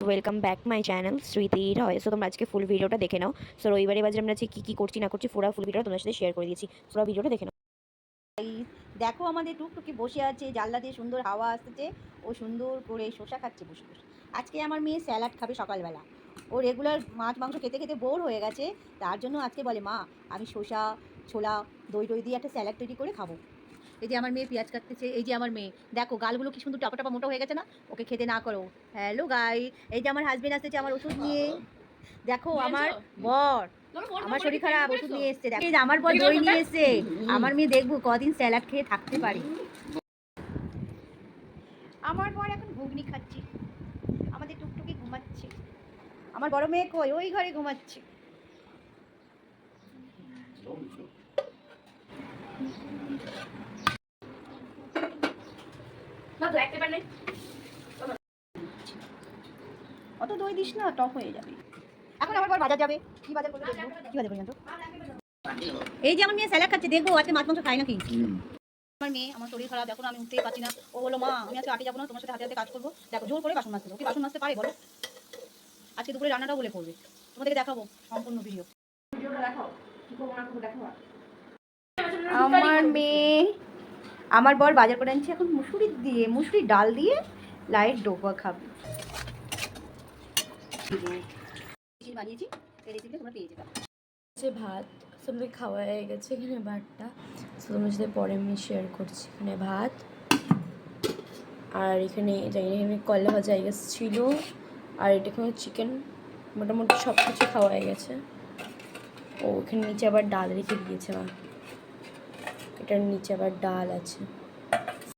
Welcome back my channel স্মৃতির হয়। So তোমরা আজকে ফুল ভিডিওটা দেখে নাও। সো রবিবারে বাজারে আমরা আজকে কী করছি না করছি ফুল ভিডিওটা তোমার সাথে শেয়ার করে দিয়েছি। পুরো ভিডিওটা দেখে নাও। দেখো আমাদের টুকটুকি বসে আছে, জানলা দিয়ে সুন্দর হাওয়া আসতেছে, ও সুন্দর করে শসা খাচ্ছে বসে বসে। আজকে আমার মেয়ে স্যালাড খাবে সকালবেলা। ও রেগুলার মাছ মাংস খেতে খেতে বোর হয়ে গেছে, তার জন্য আজকে বলে মা আমি শসা, ছোলা, দই দই দিয়ে একটা স্যালাড তৈরি করে খাবো। এই যে আমার মেয়ে পেঁয়াজ কাটতেছে, এই যে আমার মেয়ে দেখো গালগুলো কি সুন্দর টাপা টাপা মোটা হয়ে গেছে না, ওকে খেতে না করো। হ্যালো গাই, এই যে আমার হাজবেন্ড আসতেছে আমার ওষুধ নিয়ে। দেখো আমার বর, আমার শরীর খারাপ, ওষুধ নিয়ে এসছে। দেখো আমার বর দই নিয়ে এসছে, আমার মেয়ে দেখবো কদিন স্যালাড খেয়ে থাকতে পারি। আমার বর এখন ঘুগনি খাচ্ছি, আমাদের টুকটুকি ঘুমাচ্ছে। আমার বড় মেয়ে কই, ওই ঘরে ঘুমাচ্ছে। অত দই দিস না, টক হয়ে যাবে। এখন আমার বর বাজার যাবে, কি বাজার করবে দেখবো, কি বাজার করবে জানো? এই যে আমার মেয়ে স্যালাড খাচ্ছে, দেখবো আজকে মাছ মাংস খায় নাকি। আমার মেয়ে, আমার শরীর খারাপ, এখন আমি উঠতেই পারছি না। ও বললো মা আমি আজকে আটে যাবো না, তোমার সাথে হাতে হাতে কাজ করবো। দেখো জোর করে বাসন মাজতে, কি বাসন মাজতে পারে বলো? আজকে দুপুরে রান্নাটাও বলে করবে। তোমাদেরকে দেখাবো সম্পূর্ণ ভিডিও। আমার মেয়ে, আমার বর বাজার করে আনছে এখন মুসুরির ডাল দিয়ে লাইট ডোবা খাবে। বানিয়েছি, এই রেসিপিটা তোমরা পেয়ে যাবে। ভাত সবাই খাওয়া হয়ে গেছে, এখানে ভাতটা তোমার সাথে পরে আমি শেয়ার করছি। এখানে ভাত আর এখানে এখানে কয়লা ভাজা ছিল, আর এটা এখানে চিকেন, মোটামুটি সব কিছু খাওয়া হয়ে গেছে। ও এখানে নিচে আবার ডাল রেখে দিয়েছে মা, এটার নিচে আবার ডাল আছে।